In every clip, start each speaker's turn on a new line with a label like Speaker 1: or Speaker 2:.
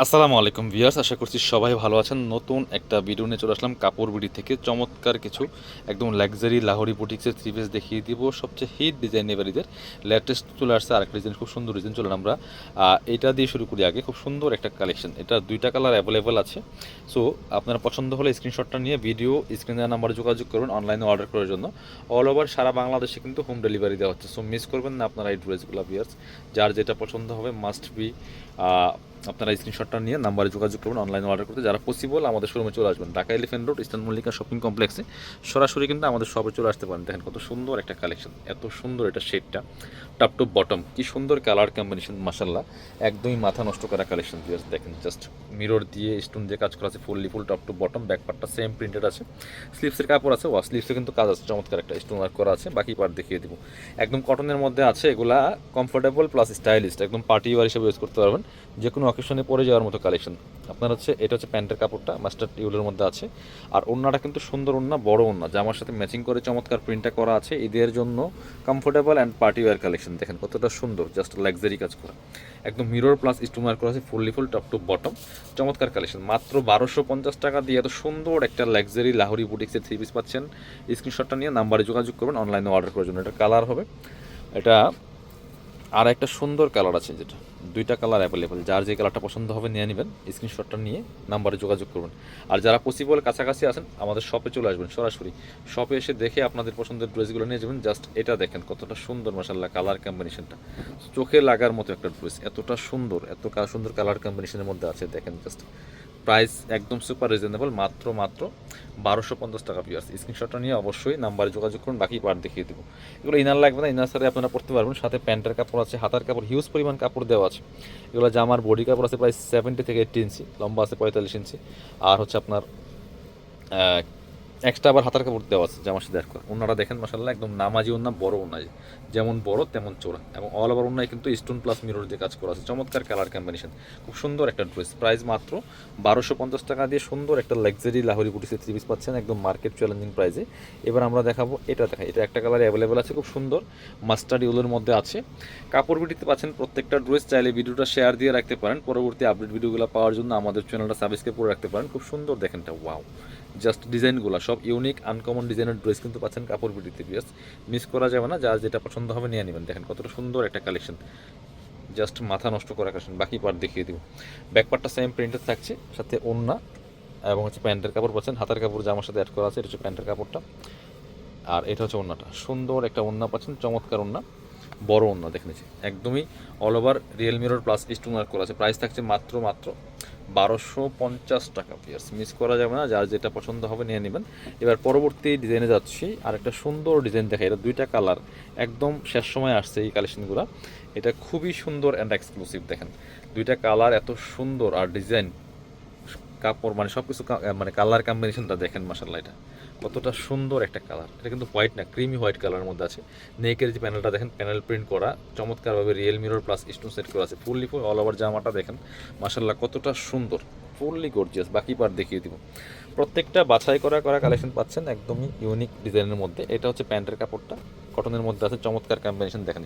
Speaker 1: আসসালামু আলাইকুম ভিউয়ার্স, আশা করছি সবাই ভালো আছেন। নতুন একটা ভিডিও নিয়ে চলে আসলাম কাপড় বিডি থেকে। চমৎকার কিছু একদম লাক্সারি লাহোরি বুটিক্সের থ্রি পিস দেখিয়ে দিব। সবচেয়ে হিট ডিজাইন এবারিদের লেটেস্ট চলে আসছে আরেকটা ডিজাইন, খুব সুন্দর ডিজাইন। চলেন আমরা এটা দিয়ে শুরু করি। আগে খুব সুন্দর একটা কালেকশন, এটা দুইটা কালার অ্যাভেলেবেল আছে। সো আপনারা পছন্দ হলে স্ক্রিনশটটা নিয়ে ভিডিও স্ক্রিনে নাম্বারে যোগাযোগ করবেন অনলাইনে অর্ডার করার জন্য। অল ওভার সারা বাংলাদেশে কিন্তু হোম ডেলিভারি দেওয়া হচ্ছে। সো মিস করবেন না আপনারা এই ড্রেসগুলো ভিউয়ার্স। যার যেটা পছন্দ হবে মাস্ট বি আপনারা স্ক্রিনশটটা নিয়ে নাম্বারে যোগাযোগ করবেন অনলাইনে অর্ডার করতে। যারা পসিবল আমাদের শোরুমে চলে আসবেন, Dhaka elephant road eastern Mallika shopping কমপ্লেক্সে সরাসরি কিন্তু আমাদের শপে চলে আসতে পারেন। দেখেন কত সুন্দর একটা কালেকশন, এত সুন্দর এটা শেডটা, টপ টু বটম কি সুন্দর কালার কম্বিনেশন, মাশাল্লাহ একদমই মাথা নষ্ট করা কালেকশন। ভিউয়ার্স দেখেন, জাস্ট মিরর দিয়ে স্টোন দিয়ে কাজ করা আছে, full top to bottom. Back পার্টটা সেম প্রিন্টেড আছে, স্লিভসের কাপড় আছে, স্লিভসে কিন্তু কাজ আছে, চমৎকার একটা স্টোন ওয়ার্ক করা আছে। বাকি পার্ট দেখিয়ে দিব, একদম কটনের মধ্যে আছে। এগুলা কমফোর্টেবল প্লাস স্টাইলিস্ট, একদম পার্টি ওয়ার হিসেবে ইউজ করতে পারবেন, যে কোনো অকেশনে পরে যাওয়ার মতো কালেকশন। আপনার হচ্ছে এটা হচ্ছে প্যান্টের কাপড়টা মাস্টার্ড ইউলের মধ্যে আছে, আর ওড়নাটা কিন্তু সুন্দর ওড়না, বড় ওড়না, জামার সাথে ম্যাচিং করে চমৎকার প্রিন্টটা করা আছে। ঈদের জন্য comfortable and party war collection. দেখেন কতটা সুন্দর, জাস্ট লাক্সারি কাজ করা, একদম মিরর প্লাস স্টোন ওয়ার্ক করা আছে, ফুল টপ টু বটম। চমৎকার কালেকশন, মাত্র 1250 টাকা দিয়ে এত সুন্দর একটা লাক্সারি লাহোরি বুটিক্সের থ্রি পিস পাচ্ছেন। স্ক্রিনশটটা নিয়ে নাম্বারে যোগাযোগ করবেন অনলাইনে অর্ডার করার জন্য। এটা কালার হবে, এটা আর একটা সুন্দর কালার আছে, যেটা দুইটা কালার অ্যাভেলেবেল। যার যে কালারটা পছন্দ হবে নিয়ে নেবেন, স্ক্রিনশটটা নিয়ে নাম্বারে যোগাযোগ করবেন। আর যারা পসিবল কাছাকাছি আছেন আমাদের শপে চলে আসবেন, সরাসরি শপে এসে দেখে আপনাদের পছন্দের ড্রেসগুলো নিয়ে যাবেন। জাস্ট এটা দেখেন কতটা সুন্দর, মাশাল্লাহ কালার কম্বিনেশনটা চোখে লাগার মতো একটা ড্রেস, এতটা সুন্দর, এত সুন্দর কালার কম্বিনেশনের মধ্যে আছে। দেখেন জাস্ট প্রাইস একদম সুপার রিজনেবল, মাত্র 1250 টাকা। ভিউয়ার্স স্ক্রিনশটটা নিয়ে অবশ্যই নাম্বারে যোগাযোগ করুন, বাকি পার্ট দেখিয়ে দেবো। এগুলো ইনার লাগবে না, ইনার সারে আপনারা পড়তে পারবেন। সাথে প্যান্টের কাপড় আছে, হাতার কাপড়, হিউজ পরিমাণ কাপড় দেওয়া আছে। এগুলো জামার বডি কাপড় আছে প্রায় 70 থেকে 80 ইঞ্চি, লম্বা আছে 45 ইঞ্চি। আর হচ্ছে আপনার এক্সট্রা আবার হাতার কাপড় দেওয়া আছে জামার সাথে অ্যাড করা। ওনারা দেখেন মাশাল্লাহ একদম নামাজি ওনা, বড় ওনা, যেমন বড় তেমন চোরা, এবং অল ওভার ওনায় কিন্তু স্টোন প্লাস মিরর দিয়ে কাজ করা আছে। চমৎকার কালার কম্বিনেশন, খুব সুন্দর একটা ড্রেস। প্রাইস মাত্র 1250 টাকা দিয়ে সুন্দর একটা লাক্সারি লাহোরি বুটিক্সের থ্রি পিস পাচ্ছেন একদম মার্কেট চ্যালেঞ্জিং প্রাইসে। এবার আমরা দেখাবো এটা, এটা একটা কালার অ্যাভেলেবেল আছে, খুব সুন্দর মাস্টার্ড ইউলের মধ্যে আছে। কাপড় বিটিতে পাচ্ছেন প্রত্যেকটা ড্রেস। চাইলে ভিডিওটা শেয়ার দিয়ে রাখতে পারেন, পরবর্তী আপডেট ভিডিওগুলো পাওয়ার জন্য আমাদের চ্যানেলটা সাবস্ক্রাইব করে রাখতে পারেন। খুব সুন্দর দেখেন এটা, ওয়াও, জাস্ট ডিজাইনগুলো সব ইউনিক আনকমন ডিজাইনের ড্রেস কিন্তু পাচ্ছেন কাপড় বিটিতে। বিয়াস মিস করা যাবে না, যার যেটা পছন্দ হবে নিয়ে নেবেন। দেখেন কতটা সুন্দর একটা কালেকশন, জাস্ট মাথা নষ্ট করা কালেকশন। বাকি পার্ট দেখিয়ে দিব, ব্যাক পার্টটা সেম প্রিন্টেড থাকছে, সাথে ওড়না এবং হচ্ছে প্যান্টের কাপড় পাচ্ছেন, হাতার কাপড় জামার সাথে অ্যাড করা আছে। এটা হচ্ছে প্যান্টের কাপড়টা, আর এটা হচ্ছে ওড়নাটা। সুন্দর একটা ওড়না পাচ্ছেন, চমৎকার ওড়না, বড় ওড়না দেখেছি, একদমই all over real mirror plus stone work করা আছে। প্রাইস থাকছে মাত্র 1250 টাকা। পিয়ার্স মিস করা যাবে না, যার যেটা পছন্দ হবে নিয়ে নেবেন। এবার পরবর্তী ডিজাইনে যাচ্ছি, আর একটা সুন্দর ডিজাইন দেখা, এটা দুইটা কালার, একদম শেষ সময় আসছে এই কালেকশনগুলো। এটা খুবই সুন্দর অ্যান্ড এক্সক্লুসিভ। দেখেন দুইটা কালার এত সুন্দর, আর ডিজাইন, কাপড়, মানে সব কিছু, মানে কালার কম্বিনেশনটা দেখেন মাশাল্লাহ, এটা কতটা সুন্দর একটা কালার। এটা কিন্তু হোয়াইট না, ক্রিমি হোয়াইট কালারের মধ্যে আছে। নেকের যে প্যানেলটা দেখেন, প্যানেল প্রিন্ট করা, চমৎকারভাবে real mirror plus stone set করা আছে। ফুল অল ওভার জামাটা দেখেন মাশাল্লাহ কতটা সুন্দর, ফুললি গর্জিয়াস। বাকি পার্ট দেখিয়ে দিব। প্রত্যেকটা বাছাই করা কালেকশন পাচ্ছেন একদমই ইউনিক ডিজাইনের মধ্যে। এটা হচ্ছে প্যান্টের কাপড়টা, কটনের মধ্যে আছে, চমৎকার কম্বিনেশন দেখেন,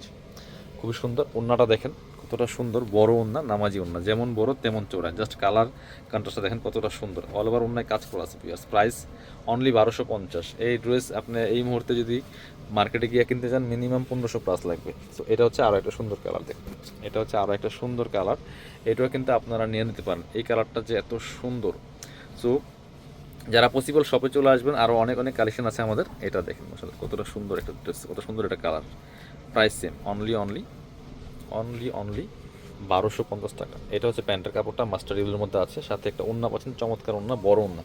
Speaker 1: খুবই সুন্দর। ওড়নাটা দেখেন কতটা সুন্দর, বড় ওড়না, নামাজি ওড়না, যেমন বড় তেমন চওড়া। জাস্ট কালার কন্ট্রাস্টটা দেখেন কতটা সুন্দর, অল ওভার ওড়নায় কাজ করা আছে। Price only 1250। এই ড্রেস আপনি এই মুহূর্তে যদি মার্কেটে গিয়ে কিনতে চান মিনিমাম 1500+ লাগবে। তো এটা হচ্ছে আরও একটা সুন্দর কালার, দেখুন এটা হচ্ছে আরও একটা সুন্দর কালার। এটাও কিন্তু আপনারা নিয়ে নিতে পারেন, এই কালারটা যে এত সুন্দর। সো যারা পসিবল শপে চলে আসবেন, আরও অনেক কালেকশন আছে আমাদের। এটা দেখেন আসলে কতটা সুন্দর একটা ড্রেস, কত সুন্দর একটা কালার। প্রাইস সেম, অনলি 1250 টাকা। এটা হচ্ছে প্যান্টের কাপড়টা, মাস্টার ইউলের মধ্যে আছে, সাথে একটা ওড়না পাচ্ছেন, চমৎকার ওড়না, বড় ওড়না,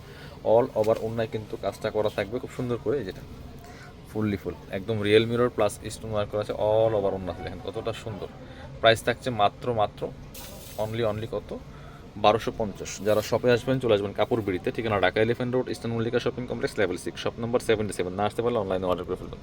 Speaker 1: অল ওভার ওড়নায় কিন্তু কাজটা করা থাকবে খুব সুন্দর করে। যেটা ফুল একদম real mirror plus stone work করা আছে, অল ওভার ওড়না দেখেন কতটা সুন্দর। প্রাইস থাকছে মাত্র অনলি কত, 1250। যারা শপে আসবেন চলে আসবেন কাপড় বিড়িতে, ঠিকানা Dhaka elephant road eastern Mallika shopping complex level 6, shop number 77। না আসতে পারলে অনলাইনে অর্ডার করে ফেলবেন।